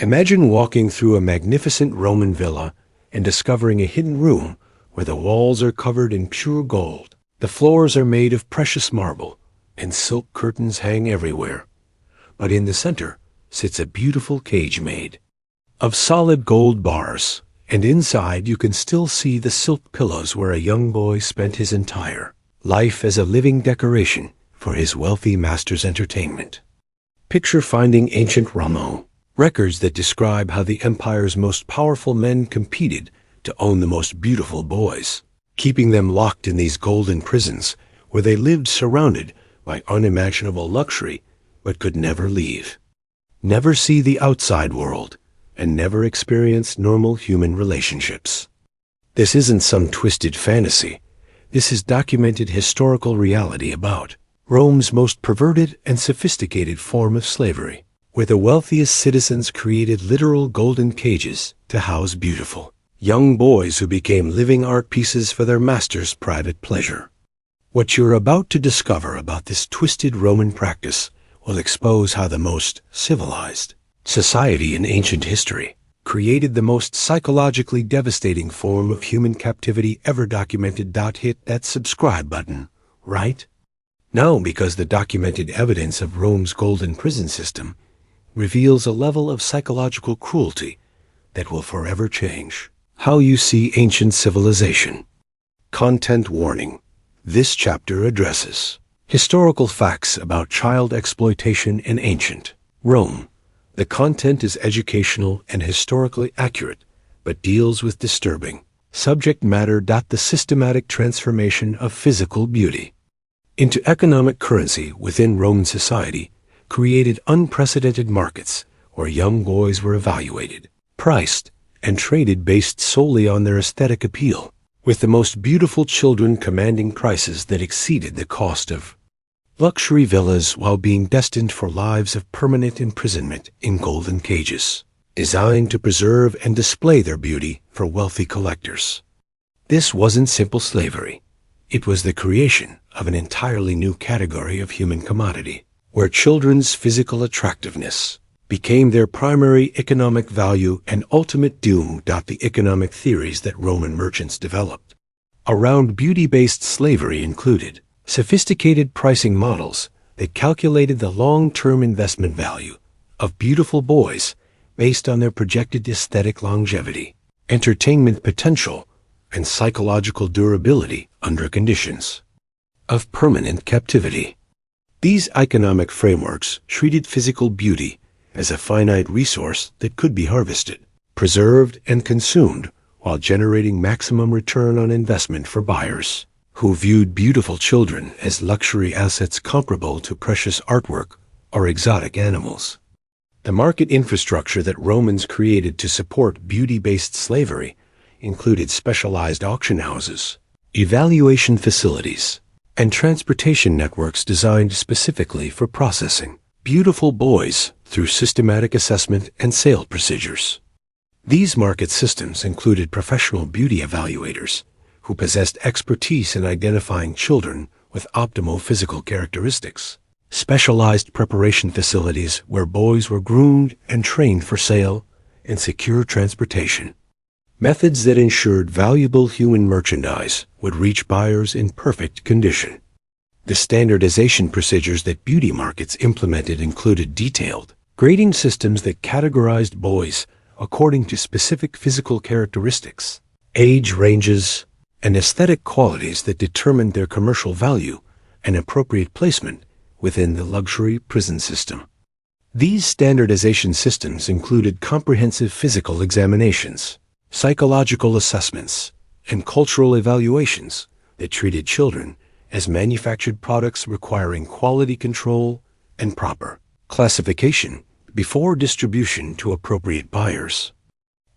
Imagine walking through a magnificent Roman villa and discovering a hidden room where the walls are covered in pure gold. The floors are made of precious marble, and silk curtains hang everywhere. But in the center sits a beautiful cage made of solid gold bars, and inside you can still see the silk pillows where a young boy spent his entire life as a living decoration for his wealthy master's entertainment. Picture finding ancient Rome, records that describe how the empire's most powerful men competed to own the most beautiful boys, keeping them locked in these golden prisons where they lived surrounded by unimaginable luxury but could never leave, never see the outside world, and never experience normal human relationships. This isn't some twisted fantasy. This is documented historical reality about Rome's most perverted and sophisticated form of slavery, where the wealthiest citizens created literal golden cages to house beautiful young boys who became living art pieces for their master's private pleasure. What you're about to discover about this twisted Roman practice will expose how the most civilized society in ancient history created the most psychologically devastating form of human captivity ever documented. Hit that subscribe button, right? No, because the documented evidence of Rome's golden prison system reveals a level of psychological cruelty that will forever change how you see ancient civilization. Content warning. This chapter addresses historical facts about child exploitation in ancient Rome. The content is educational and historically accurate, but deals with disturbing subject matter. The systematic transformation of physical beauty into economic currency within Roman society created unprecedented markets where young boys were evaluated, priced, and traded based solely on their aesthetic appeal, with the most beautiful children commanding prices that exceeded the cost of luxury villas while being destined for lives of permanent imprisonment in golden cages, designed to preserve and display their beauty for wealthy collectors. This wasn't simple slavery. It was the creation of an entirely new category of human commodity, where children's physical attractiveness became their primary economic value and ultimate doom. The economic theories that Roman merchants developed around beauty-based slavery included sophisticated pricing models that calculated the long-term investment value of beautiful boys based on their projected aesthetic longevity, entertainment potential, and psychological durability under conditions of permanent captivity. These economic frameworks treated physical beauty as a finite resource that could be harvested, preserved, and consumed while generating maximum return on investment for buyers who viewed beautiful children as luxury assets comparable to precious artwork or exotic animals. The market infrastructure that Romans created to support beauty-based slavery included specialized auction houses, evaluation facilities, and transportation networks designed specifically for processing beautiful boys through systematic assessment and sale procedures. These market systems included professional beauty evaluators who possessed expertise in identifying children with optimal physical characteristics, specialized preparation facilities where boys were groomed and trained for sale, and secure transportation, methods that ensured valuable human merchandise would reach buyers in perfect condition. The standardization procedures that beauty markets implemented included detailed grading systems that categorized boys according to specific physical characteristics, age ranges, and aesthetic qualities that determined their commercial value and appropriate placement within the luxury prison system. These standardization systems included comprehensive physical examinations, psychological assessments, and cultural evaluations that treated children as manufactured products requiring quality control and proper classification before distribution to appropriate buyers.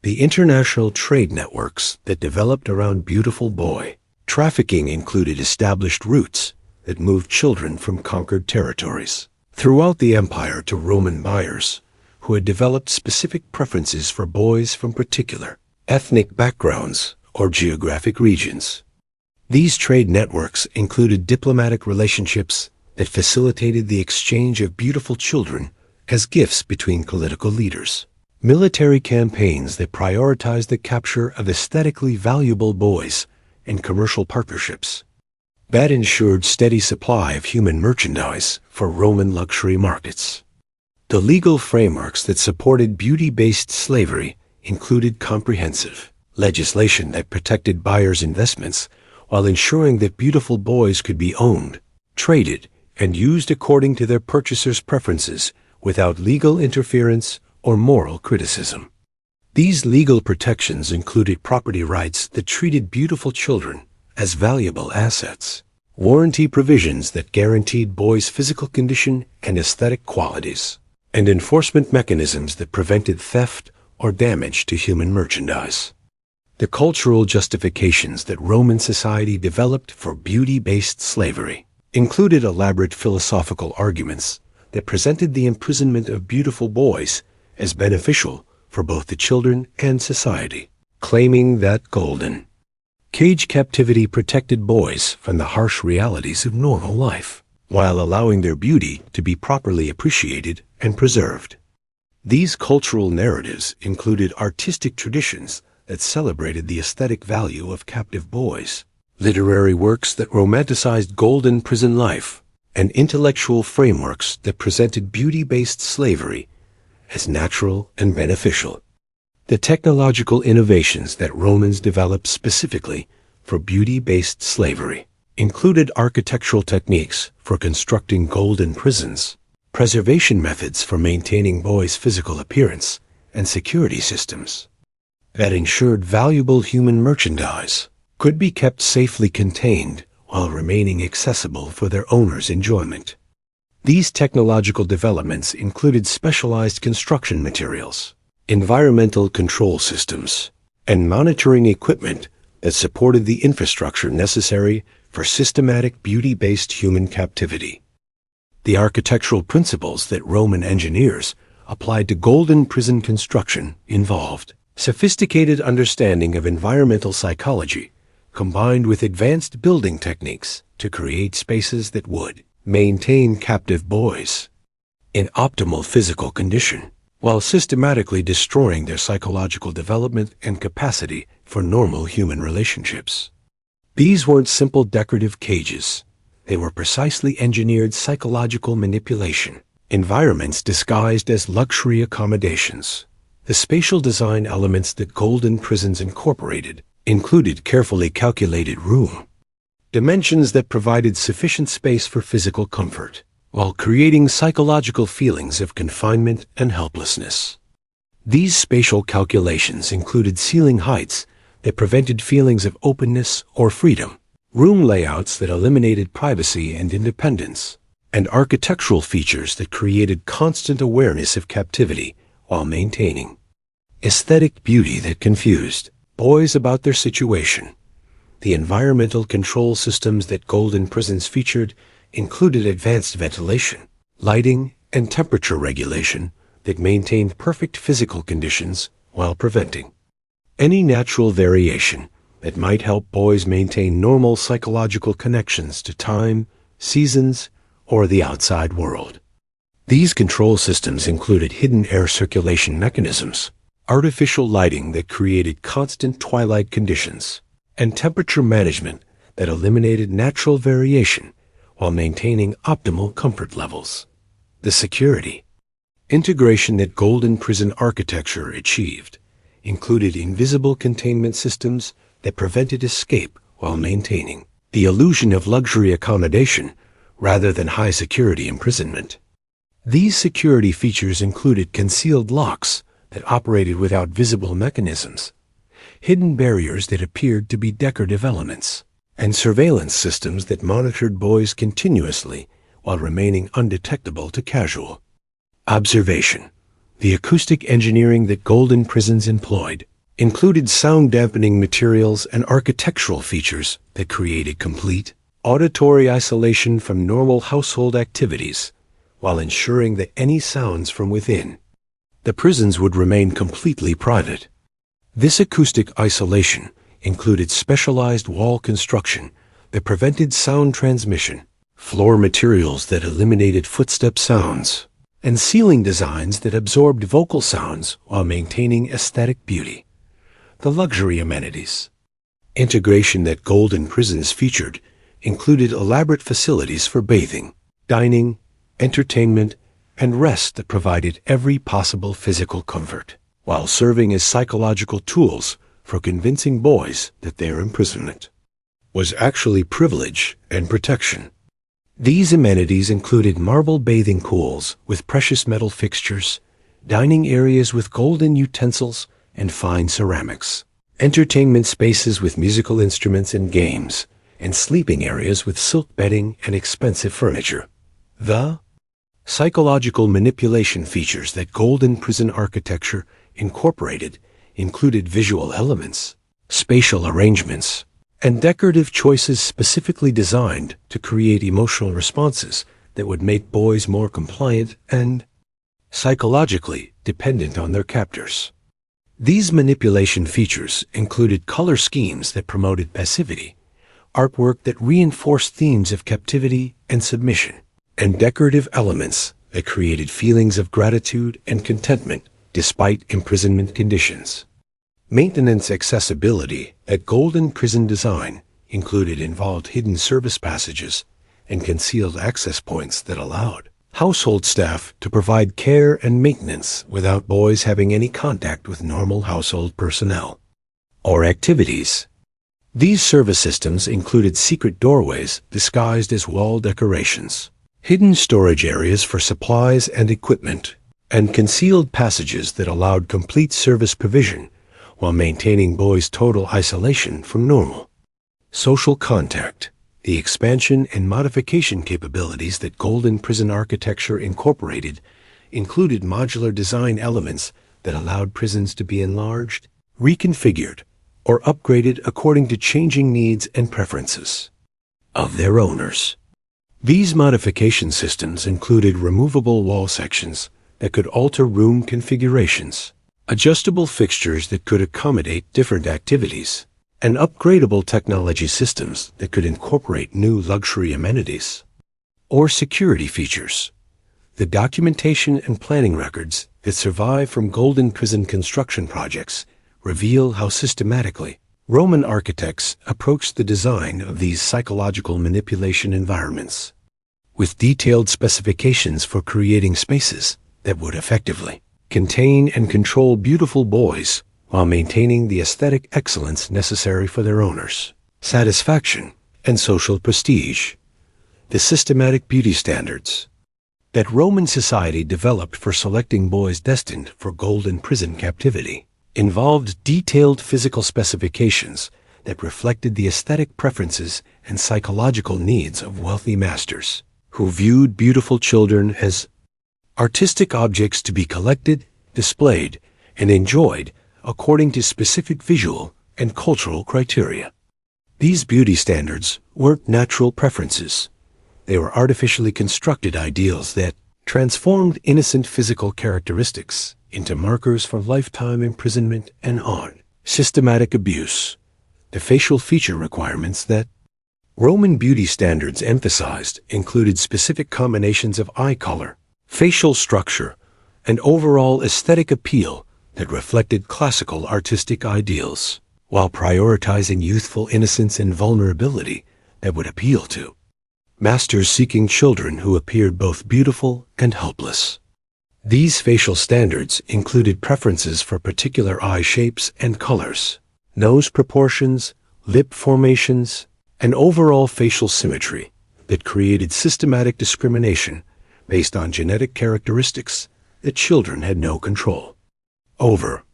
The international trade networks that developed around beautiful boy trafficking included established routes that moved children from conquered territories throughout the empire to Roman buyers who had developed specific preferences for boys from particular ethnic backgrounds or geographic regions. These trade networks included diplomatic relationships that facilitated the exchange of beautiful children as gifts between political leaders, military campaigns that prioritized the capture of aesthetically valuable boys, and commercial partnerships that ensured steady supply of human merchandise for Roman luxury markets. The legal frameworks that supported beauty-based slavery included comprehensive legislation that protected buyers' investments while ensuring that beautiful boys could be owned, traded, and used according to their purchasers' preferences without legal interference or moral criticism. These legal protections included property rights that treated beautiful children as valuable assets, warranty provisions that guaranteed boys' physical condition and aesthetic qualities, and enforcement mechanisms that prevented theft or damage to human merchandise. The cultural justifications that Roman society developed for beauty-based slavery included elaborate philosophical arguments that presented the imprisonment of beautiful boys as beneficial for both the children and society, claiming that golden cage captivity protected boys from the harsh realities of normal life, while allowing their beauty to be properly appreciated and preserved. These cultural narratives included artistic traditions that celebrated the aesthetic value of captive boys, literary works that romanticized golden prison life, and intellectual frameworks that presented beauty-based slavery as natural and beneficial. The technological innovations that Romans developed specifically for beauty-based slavery included architectural techniques for constructing golden prisons, preservation methods for maintaining boys' physical appearance, and security systems that ensured valuable human merchandise could be kept safely contained while remaining accessible for their owners' enjoyment. These technological developments included specialized construction materials, environmental control systems, and monitoring equipment that supported the infrastructure necessary for systematic beauty-based human captivity. The architectural principles that Roman engineers applied to golden prison construction involved sophisticated understanding of environmental psychology combined with advanced building techniques to create spaces that would maintain captive boys in optimal physical condition, while systematically destroying their psychological development and capacity for normal human relationships. These weren't simple decorative cages. They were precisely engineered psychological manipulation, environments disguised as luxury accommodations. The spatial design elements that golden prisons incorporated included carefully calculated room dimensions that provided sufficient space for physical comfort, while creating psychological feelings of confinement and helplessness. These spatial calculations included ceiling heights that prevented feelings of openness or freedom, room layouts that eliminated privacy and independence, and architectural features that created constant awareness of captivity while maintaining aesthetic beauty that confused boys about their situation. The environmental control systems that golden prisons featured included advanced ventilation, lighting, and temperature regulation that maintained perfect physical conditions while preventing any natural variation that might help boys maintain normal psychological connections to time, seasons, or the outside world. These control systems included hidden air circulation mechanisms, artificial lighting that created constant twilight conditions, and temperature management that eliminated natural variation while maintaining optimal comfort levels. The security integration that golden prison architecture achieved included invisible containment systems that prevented escape while maintaining the illusion of luxury accommodation rather than high security imprisonment. These security features included concealed locks that operated without visible mechanisms, hidden barriers that appeared to be decorative elements, and surveillance systems that monitored boys continuously while remaining undetectable to casual observation. The acoustic engineering that golden prisons employed included sound-dampening materials and architectural features that created complete auditory isolation from normal household activities while ensuring that any sounds from within the prisons would remain completely private. This acoustic isolation included specialized wall construction that prevented sound transmission, floor materials that eliminated footstep sounds, and ceiling designs that absorbed vocal sounds while maintaining aesthetic beauty. The luxury amenities. Integration that Golden Prisons featured included elaborate facilities for bathing, dining, entertainment, and rest that provided every possible physical comfort, while serving as psychological tools for convincing boys that their imprisonment was actually privilege and protection. These amenities included marble bathing pools with precious metal fixtures, dining areas with golden utensils and fine ceramics, entertainment spaces with musical instruments and games, and sleeping areas with silk bedding and expensive furniture. The psychological manipulation features that Golden Prison architecture incorporated included visual elements, spatial arrangements, and decorative choices specifically designed to create emotional responses that would make boys more compliant and psychologically dependent on their captors. These manipulation features included color schemes that promoted passivity, artwork that reinforced themes of captivity and submission, and decorative elements that created feelings of gratitude and contentment despite imprisonment conditions. Maintenance accessibility at Golden Prison design included involved hidden service passages and concealed access points that allowed household staff to provide care and maintenance without boys having any contact with normal household personnel or activities. These service systems included secret doorways disguised as wall decorations, hidden storage areas for supplies and equipment, and concealed passages that allowed complete service provision while maintaining boys' total isolation from normal social contact. The expansion and modification capabilities that Golden Prison architecture incorporated included modular design elements that allowed prisons to be enlarged, reconfigured, or upgraded according to changing needs and preferences of their owners. These modification systems included removable wall sections that could alter room configurations, adjustable fixtures that could accommodate different activities, and upgradable technology systems that could incorporate new luxury amenities or security features. The documentation and planning records that survive from Golden Prison construction projects reveal how systematically Roman architects approached the design of these psychological manipulation environments, with detailed specifications for creating spaces that would effectively contain and control beautiful boys while maintaining the aesthetic excellence necessary for their owners' satisfaction and social prestige. The systematic beauty standards that Roman society developed for selecting boys destined for Golden Prison captivity involved detailed physical specifications that reflected the aesthetic preferences and psychological needs of wealthy masters, who viewed beautiful children as artistic objects to be collected, displayed, and enjoyed according to specific visual and cultural criteria. These beauty standards weren't natural preferences. They were artificially constructed ideals that transformed innocent physical characteristics into markers for lifetime imprisonment and systematic abuse. The facial feature requirements that Roman beauty standards emphasized included specific combinations of eye color, facial structure, and overall aesthetic appeal that reflected classical artistic ideals, while prioritizing youthful innocence and vulnerability that would appeal to masters seeking children who appeared both beautiful and helpless. These facial standards included preferences for particular eye shapes and colors, nose proportions, lip formations, and overall facial symmetry that created systematic discrimination based on genetic characteristics that children had no control over.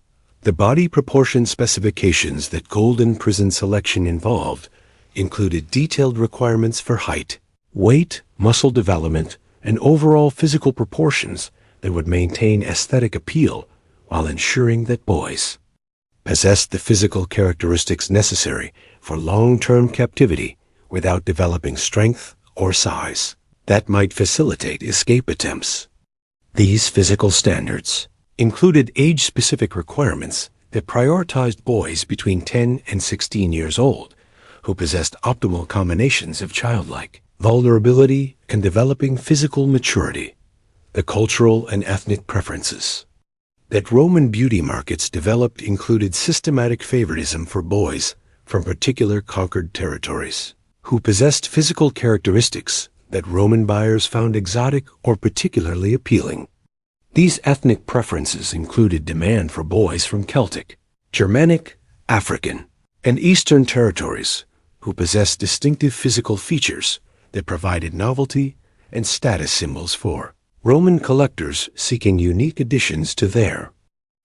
The body proportion specifications that Golden Prison selection involved included detailed requirements for height, weight, muscle development, and overall physical proportions that would maintain aesthetic appeal while ensuring that boys possessed the physical characteristics necessary for long-term captivity without developing strength or size that might facilitate escape attempts. These physical standards included age-specific requirements that prioritized boys between 10 and 16 years old who possessed optimal combinations of childlike vulnerability and developing physical maturity. The cultural and ethnic preferences that Roman beauty markets developed included systematic favoritism for boys from particular conquered territories, who possessed physical characteristics that Roman buyers found exotic or particularly appealing. These ethnic preferences included demand for boys from Celtic, Germanic, African, and Eastern territories, who possessed distinctive physical features that provided novelty and status symbols for Roman collectors seeking unique additions to their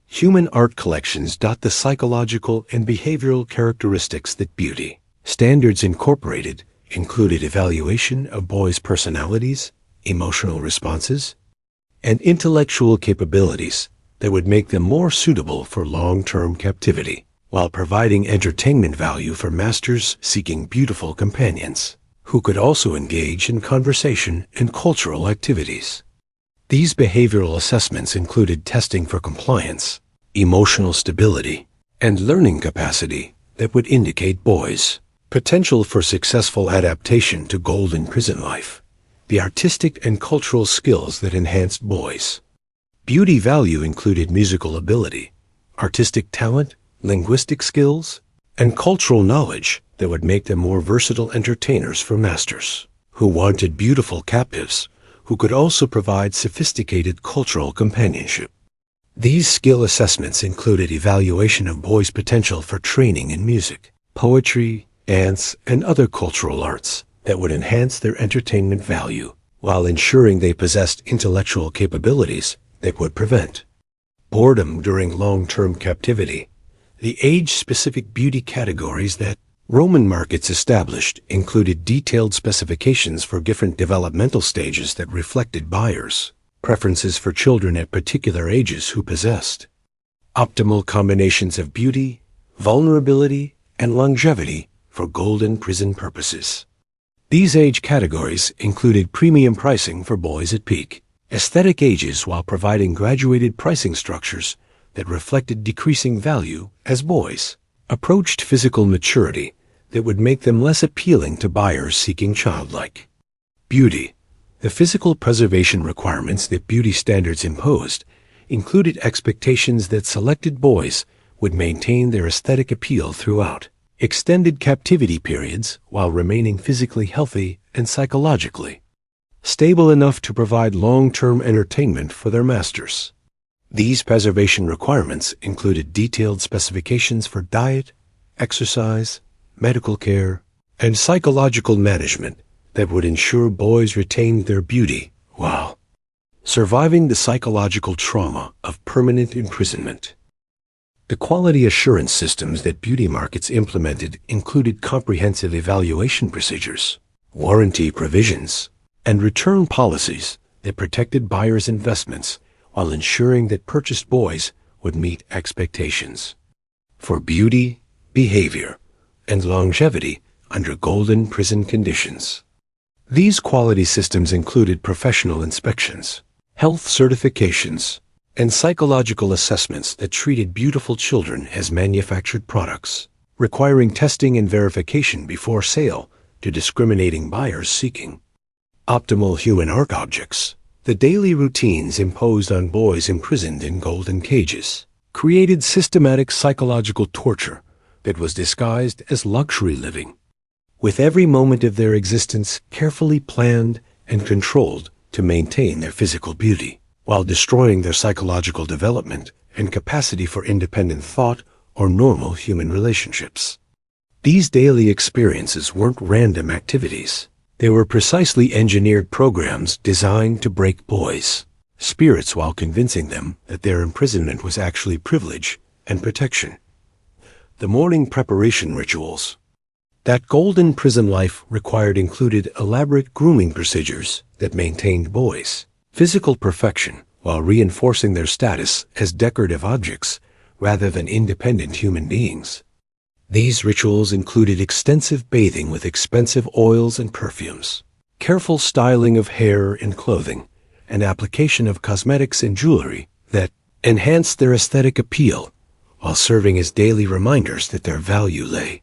human art collections. The psychological and behavioral characteristics that beauty standards incorporated included evaluation of boys' personalities, emotional responses, and intellectual capabilities that would make them more suitable for long-term captivity, while providing entertainment value for masters seeking beautiful companions, who could also engage in conversation and cultural activities. These behavioral assessments included testing for compliance, emotional stability, and learning capacity that would indicate boys' potential for successful adaptation to golden prison life, the artistic and cultural skills that enhanced boys' beauty value included musical ability, artistic talent, linguistic skills, and cultural knowledge that would make them more versatile entertainers for masters, who wanted beautiful captives who could also provide sophisticated cultural companionship. These skill assessments included evaluation of boys' potential for training in music, poetry, dance, and other cultural arts that would enhance their entertainment value, while ensuring they possessed intellectual capabilities that would prevent boredom during long-term captivity. The age-specific beauty categories that Roman markets established included detailed specifications for different developmental stages that reflected buyers' preferences for children at particular ages who possessed optimal combinations of beauty, vulnerability, and longevity for golden prison purposes. These age categories included premium pricing for boys at peak aesthetic ages while providing graduated pricing structures that reflected decreasing value as boys approached physical maturity that would make them less appealing to buyers seeking childlike beauty. The physical preservation requirements that beauty standards imposed included expectations that selected boys would maintain their aesthetic appeal throughout extended captivity periods while remaining physically healthy and psychologically stable enough to provide long-term entertainment for their masters. These preservation requirements included detailed specifications for diet, exercise, medical care, and psychological management that would ensure boys retained their beauty while surviving the psychological trauma of permanent imprisonment. The quality assurance systems that beauty markets implemented included comprehensive evaluation procedures, warranty provisions, and return policies that protected buyers' investments while ensuring that purchased boys would meet expectations for beauty, behavior, and longevity under golden prison conditions. These quality systems included professional inspections, health certifications, and psychological assessments that treated beautiful children as manufactured products, requiring testing and verification before sale to discriminating buyers seeking optimal human art objects. The daily routines imposed on boys imprisoned in golden cages created systematic psychological torture that was disguised as luxury living, with every moment of their existence carefully planned and controlled to maintain their physical beauty, while destroying their psychological development and capacity for independent thought or normal human relationships. These daily experiences weren't random activities. They were precisely engineered programs designed to break boys' spirits while convincing them that their imprisonment was actually privilege and protection. The morning preparation rituals that golden prison life required included elaborate grooming procedures that maintained boys' physical perfection while reinforcing their status as decorative objects rather than independent human beings. These rituals included extensive bathing with expensive oils and perfumes, careful styling of hair and clothing, and application of cosmetics and jewelry that enhanced their aesthetic appeal while serving as daily reminders that their value lay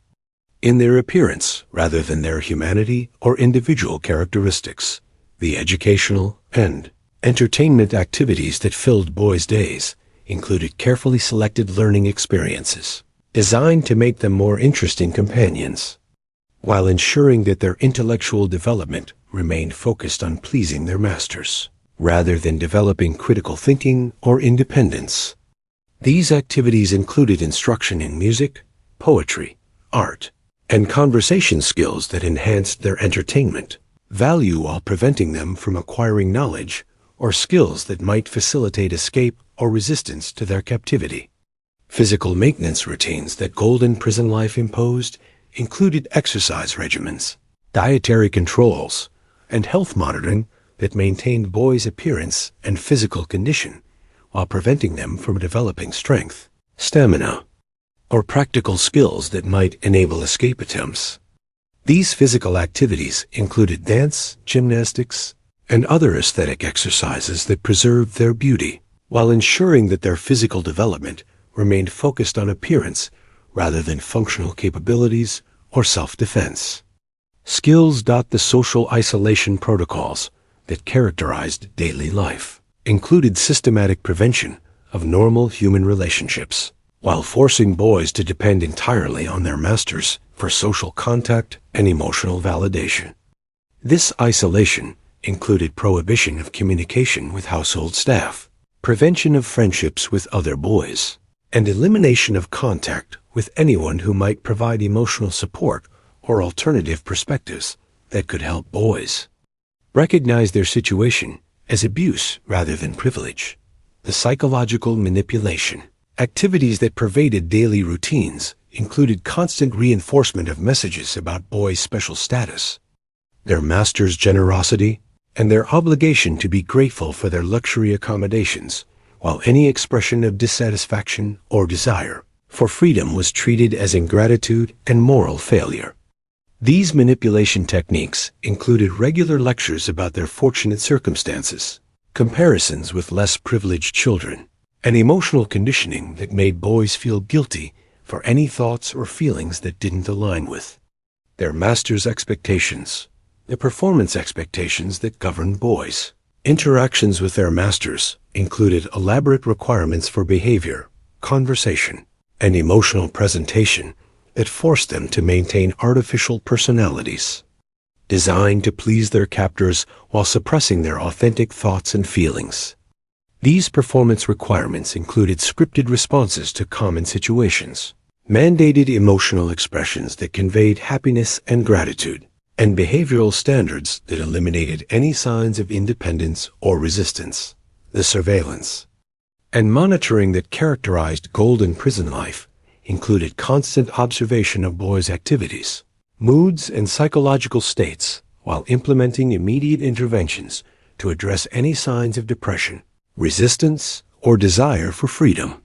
in their appearance rather than their humanity or individual characteristics. The educational and Entertainment activities that filled boys' days included carefully selected learning experiences, designed to make them more interesting companions, while ensuring that their intellectual development remained focused on pleasing their masters, rather than developing critical thinking or independence. These activities included instruction in music, poetry, art, and conversation skills that enhanced their entertainment value while preventing them from acquiring knowledge or skills that might facilitate escape or resistance to their captivity. Physical maintenance routines that Golden Prison Life imposed included exercise regimens, dietary controls, and health monitoring that maintained boys' appearance and physical condition while preventing them from developing strength, stamina, or practical skills that might enable escape attempts. These physical activities included dance, gymnastics, and other aesthetic exercises that preserved their beauty, while ensuring that their physical development remained focused on appearance rather than functional capabilities or self-defense. Skills. The social isolation protocols that characterized daily life included systematic prevention of normal human relationships, while forcing boys to depend entirely on their masters for social contact and emotional validation. This isolation included prohibition of communication with household staff, prevention of friendships with other boys, and elimination of contact with anyone who might provide emotional support or alternative perspectives that could help boys recognize their situation as abuse rather than privilege. The psychological manipulation activities that pervaded daily routines included constant reinforcement of messages about boys' special status, their master's generosity, and their obligation to be grateful for their luxury accommodations, while any expression of dissatisfaction or desire for freedom was treated as ingratitude and moral failure. These manipulation techniques included regular lectures about their fortunate circumstances, comparisons with less privileged children, and emotional conditioning that made boys feel guilty for any thoughts or feelings that didn't align with their master's expectations. The performance expectations that governed boys' interactions with their masters included elaborate requirements for behavior, conversation, and emotional presentation that forced them to maintain artificial personalities, designed to please their captors while suppressing their authentic thoughts and feelings. These performance requirements included scripted responses to common situations, mandated emotional expressions that conveyed happiness and gratitude, and behavioral standards that eliminated any signs of independence or resistance. The surveillance and monitoring that characterized Golden Prison Life included constant observation of boys' activities, moods, and psychological states, while implementing immediate interventions to address any signs of depression, resistance, or desire for freedom.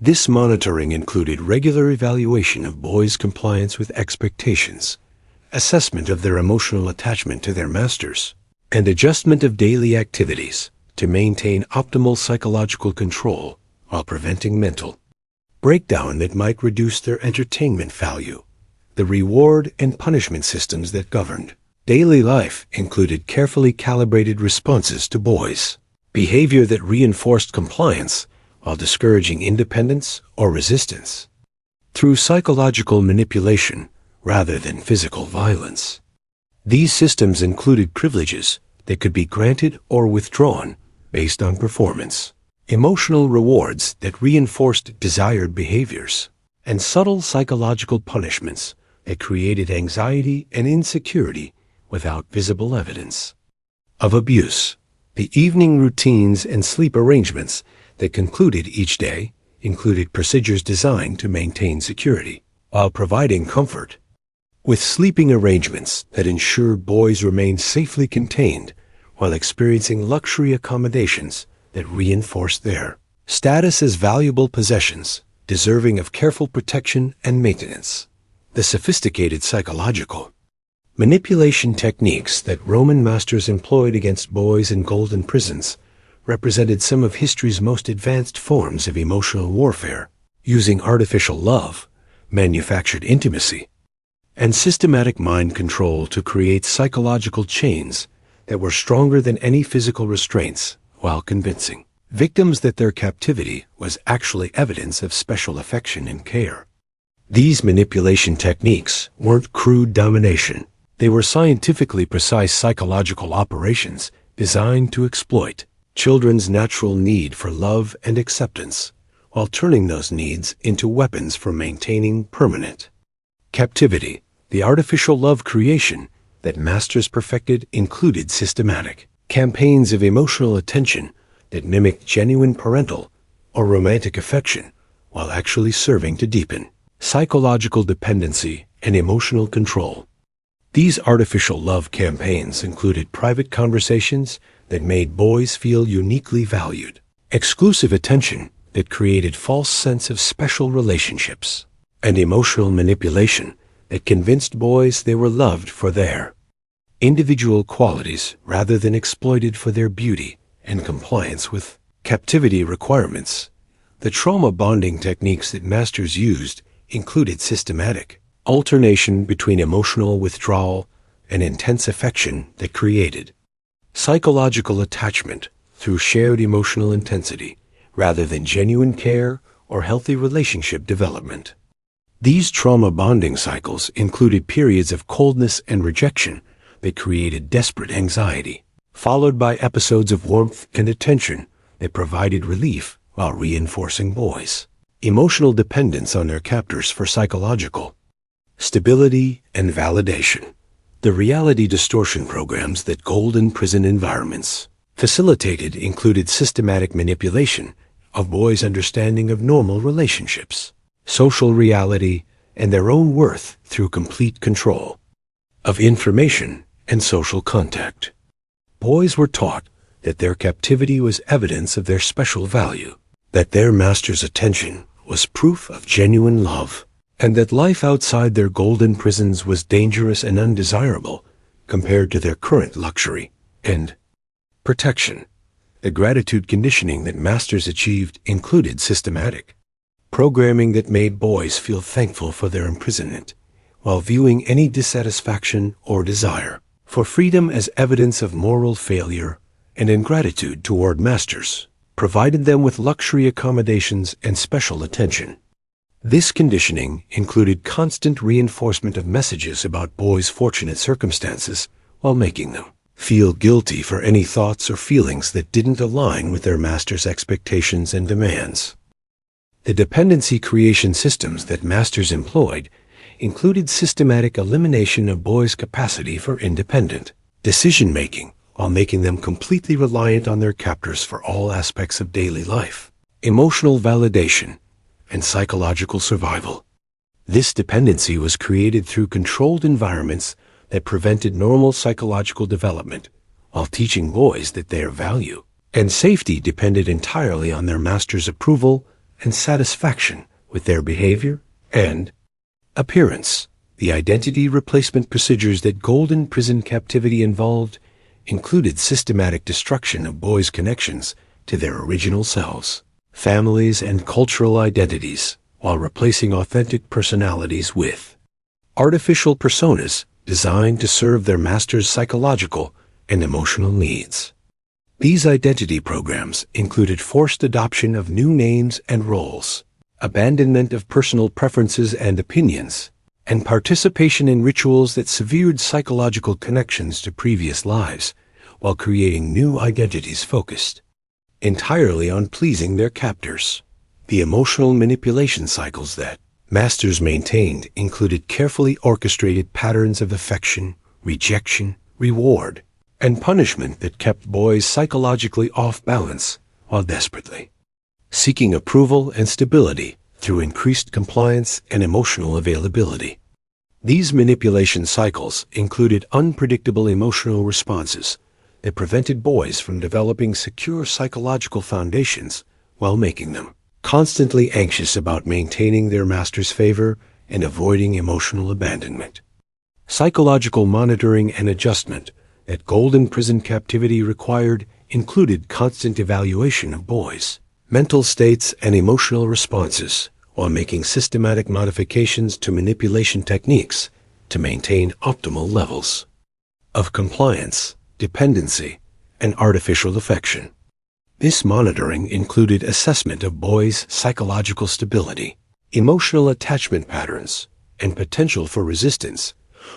This monitoring included regular evaluation of boys' compliance with expectations, assessment of their emotional attachment to their masters, and adjustment of daily activities to maintain optimal psychological control while preventing mental breakdown that might reduce their entertainment value. The reward and punishment systems that governed daily life included carefully calibrated responses to boys' behavior that reinforced compliance while discouraging independence or resistance through psychological manipulation rather than physical violence. These systems included privileges that could be granted or withdrawn based on performance, emotional rewards that reinforced desired behaviors, and subtle psychological punishments that created anxiety and insecurity without visible evidence of abuse. The evening routines and sleep arrangements that concluded each day included procedures designed to maintain security while providing comfort, with sleeping arrangements that ensured boys remained safely contained while experiencing luxury accommodations that reinforced their status as valuable possessions, deserving of careful protection and maintenance. The sophisticated psychological manipulation techniques that Roman masters employed against boys in golden prisons represented some of history's most advanced forms of emotional warfare, using artificial love, manufactured intimacy, and systematic mind control to create psychological chains that were stronger than any physical restraints. while convincing victims that their captivity was actually evidence of special affection and care. These manipulation techniques weren't crude domination. They were scientifically precise psychological operations designed to exploit children's natural need for love and acceptance, while turning those needs into weapons for maintaining permanent captivity. The artificial love creation that masters perfected included systematic campaigns of emotional attention that mimicked genuine parental or romantic affection while actually serving to deepen psychological dependency and emotional control. These artificial love campaigns included private conversations that made boys feel uniquely valued, exclusive attention that created false sense of special relationships, and emotional manipulation that convinced boys they were loved for their individual qualities rather than exploited for their beauty and compliance with captivity requirements. The trauma bonding techniques that masters used included systematic alternation between emotional withdrawal and intense affection that created psychological attachment through shared emotional intensity rather than genuine care or healthy relationship development. These trauma bonding cycles included periods of coldness and rejection that created desperate anxiety, followed by episodes of warmth and attention that provided relief while reinforcing boys' emotional dependence on their captors for psychological stability and validation. The reality distortion programs that golden prison environments facilitated included systematic manipulation of boys' understanding of normal relationships, social reality, and their own worth through complete control of information and social contact. Boys were taught that their captivity was evidence of their special value, that their master's attention was proof of genuine love, and that life outside their golden prisons was dangerous and undesirable compared to their current luxury and protection. The gratitude conditioning that masters achieved included systematic programming that made boys feel thankful for their imprisonment, while viewing any dissatisfaction or desire for freedom as evidence of moral failure, and ingratitude toward masters provided them with luxury accommodations and special attention. This conditioning included constant reinforcement of messages about boys' fortunate circumstances while making them feel guilty for any thoughts or feelings that didn't align with their master's expectations and demands. The dependency creation systems that masters employed included systematic elimination of boys' capacity for independent decision-making while making them completely reliant on their captors for all aspects of daily life, emotional validation, and psychological survival. This dependency was created through controlled environments that prevented normal psychological development, while teaching boys that their value and safety depended entirely on their master's approval and satisfaction with their behavior and appearance. The identity replacement procedures that golden prison captivity involved included systematic destruction of boys' connections to their original selves, families, and cultural identities, while replacing authentic personalities with artificial personas designed to serve their master's psychological and emotional needs. These identity programs included forced adoption of new names and roles, abandonment of personal preferences and opinions, and participation in rituals that severed psychological connections to previous lives, while creating new identities focused entirely on pleasing their captors. The emotional manipulation cycles that masters maintained included carefully orchestrated patterns of affection, rejection, reward, and punishment that kept boys psychologically off balance while desperately seeking approval and stability through increased compliance and emotional availability. These manipulation cycles included unpredictable emotional responses that prevented boys from developing secure psychological foundations while making them constantly anxious about maintaining their master's favor and avoiding emotional abandonment. Psychological monitoring and adjustment that golden prison captivity required included constant evaluation of boys' mental states and emotional responses, while making systematic modifications to manipulation techniques to maintain optimal levels of compliance, dependency, and artificial affection. This monitoring included assessment of boys' psychological stability, emotional attachment patterns, and potential for resistance,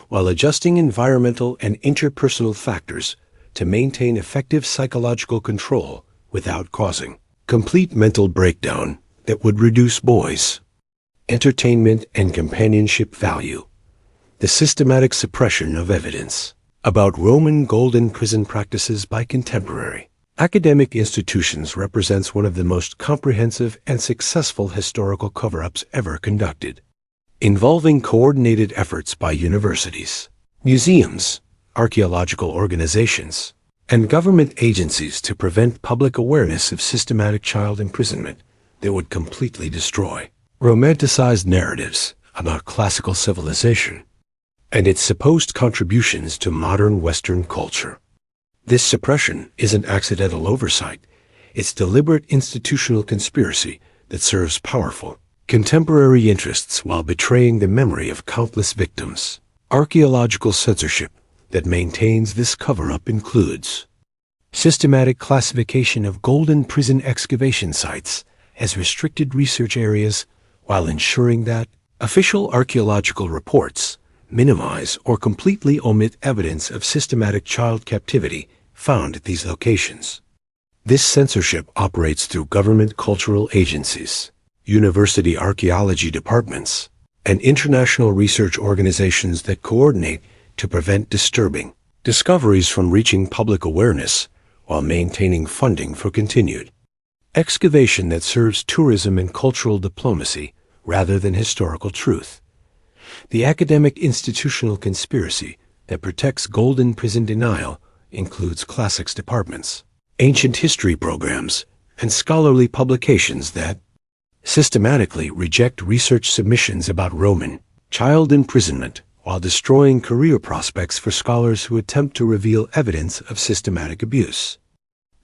while adjusting environmental and interpersonal factors to maintain effective psychological control without causing complete mental breakdown that would reduce boys' entertainment and companionship value. The systematic suppression of evidence about Roman golden prison practices by contemporary academic institutions represents one of the most comprehensive and successful historical cover-ups ever conducted, involving coordinated efforts by universities, museums, archaeological organizations, and government agencies to prevent public awareness of systematic child imprisonment that would completely destroy romanticized narratives about classical civilization and its supposed contributions to modern Western culture. This suppression isn't accidental oversight. It's deliberate institutional conspiracy that serves powerful, contemporary interests while betraying the memory of countless victims. Archaeological censorship that maintains this cover-up includes systematic classification of golden prison excavation sites as restricted research areas while ensuring that official archaeological reports minimize or completely omit evidence of systematic child captivity found at these locations. This censorship operates through government cultural agencies, university archaeology departments, and international research organizations that coordinate to prevent disturbing discoveries from reaching public awareness while maintaining funding for continued excavation that serves tourism and cultural diplomacy rather than historical truth. The academic institutional conspiracy that protects golden prison denial includes classics departments, ancient history programs, and scholarly publications that systematically reject research submissions about Roman child imprisonment while destroying career prospects for scholars who attempt to reveal evidence of systematic abuse.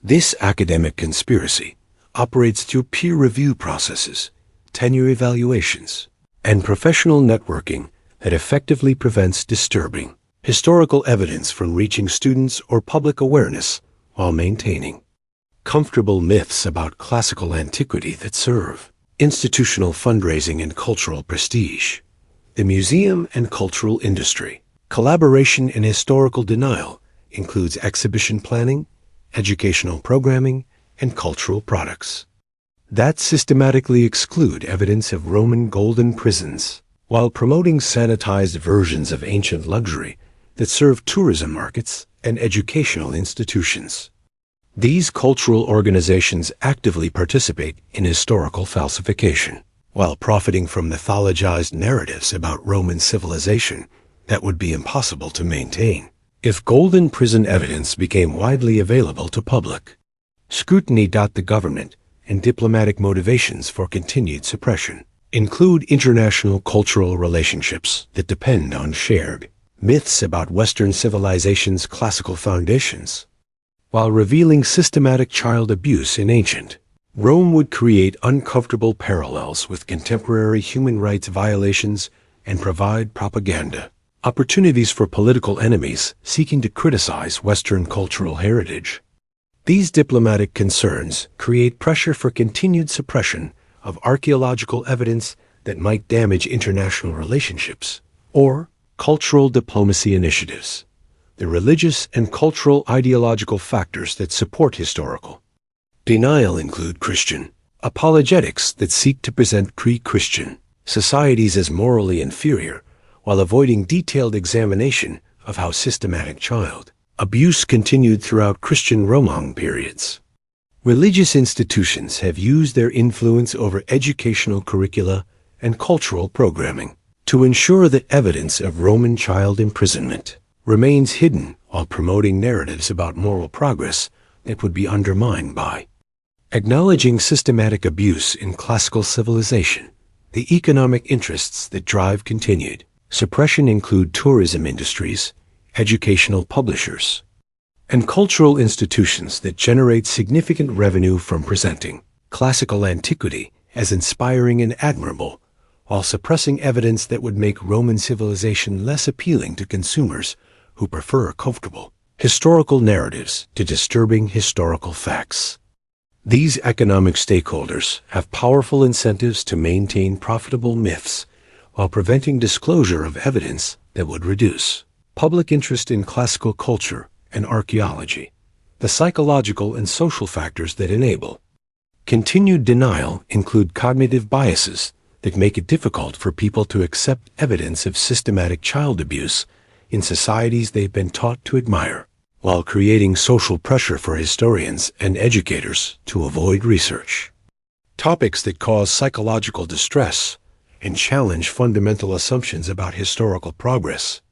This academic conspiracy operates through peer review processes, tenure evaluations, and professional networking that effectively prevents disturbing historical evidence from reaching students or public awareness while maintaining comfortable myths about classical antiquity that serve institutional fundraising and cultural prestige. The museum and cultural industry. Collaboration in historical denial includes exhibition planning, educational programming, and cultural products that systematically exclude evidence of Roman golden prisons while promoting sanitized versions of ancient luxury that serve tourism markets and educational institutions. These cultural organizations actively participate in historical falsification while profiting from mythologized narratives about Roman civilization that would be impossible to maintain if golden prison evidence became widely available to public scrutiny. The government and diplomatic motivations for continued suppression include international cultural relationships that depend on shared myths about Western civilization's classical foundations. While revealing systematic child abuse in ancient Rome would create uncomfortable parallels with contemporary human rights violations and provide propaganda opportunities for political enemies seeking to criticize Western cultural heritage. These diplomatic concerns create pressure for continued suppression of archaeological evidence that might damage international relationships or cultural diplomacy initiatives. The religious and cultural ideological factors that support historical denial include Christian apologetics that seek to present pre-Christian societies as morally inferior while avoiding detailed examination of how systematic child abuse continued throughout Christian Roman periods. Religious institutions have used their influence over educational curricula and cultural programming to ensure that evidence of Roman child imprisonment remains hidden while promoting narratives about moral progress that would be undermined by acknowledging systematic abuse in classical civilization. The economic interests that drive continued suppression include tourism industries, educational publishers, and cultural institutions that generate significant revenue from presenting classical antiquity as inspiring and admirable, while suppressing evidence that would make Roman civilization less appealing to consumers who prefer comfortable historical narratives to disturbing historical facts. These economic stakeholders have powerful incentives to maintain profitable myths while preventing disclosure of evidence that would reduce public interest in classical culture and archaeology. The psychological and social factors that enable continued denial include cognitive biases that make it difficult for people to accept evidence of systematic child abuse in societies they've been taught to admire, while creating social pressure for historians and educators to avoid research. Topics that cause psychological distress and challenge fundamental assumptions about historical progress.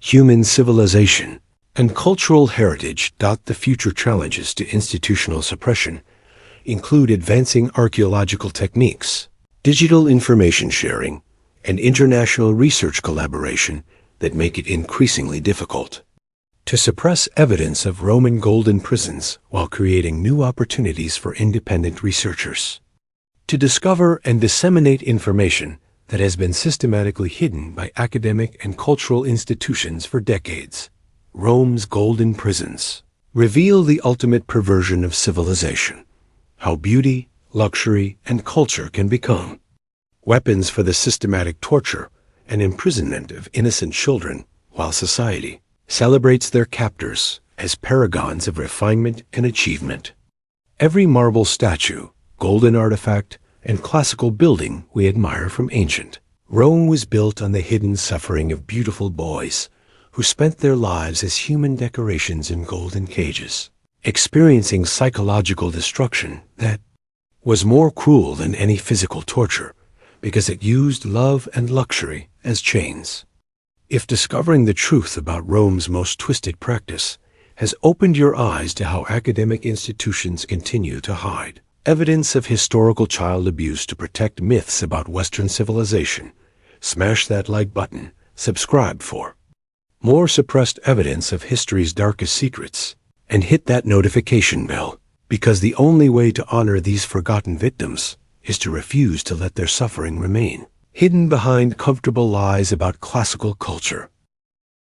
Human civilization and cultural heritage. The future challenges to institutional suppression include advancing archaeological techniques, digital information sharing, and international research collaboration that make it increasingly difficult to suppress evidence of Roman golden prisons while creating new opportunities for independent researchers to discover and disseminate information that has been systematically hidden by academic and cultural institutions for decades. Rome's golden prisons reveal the ultimate perversion of civilization, how beauty, luxury, and culture can become weapons for the systematic torture and imprisonment of innocent children, while society celebrates their captors as paragons of refinement and achievement. Every marble statue, golden artifact, and classical building we admire from ancient Rome was built on the hidden suffering of beautiful boys who spent their lives as human decorations in golden cages, experiencing psychological destruction that was more cruel than any physical torture because it used love and luxury as chains. If discovering the truth about Rome's most twisted practice has opened your eyes to how academic institutions continue to hide evidence of historical child abuse to protect myths about Western civilization, smash that like button, subscribe for more suppressed evidence of history's darkest secrets, and hit that notification bell, because the only way to honor these forgotten victims is to refuse to let their suffering remain hidden behind comfortable lies about classical culture.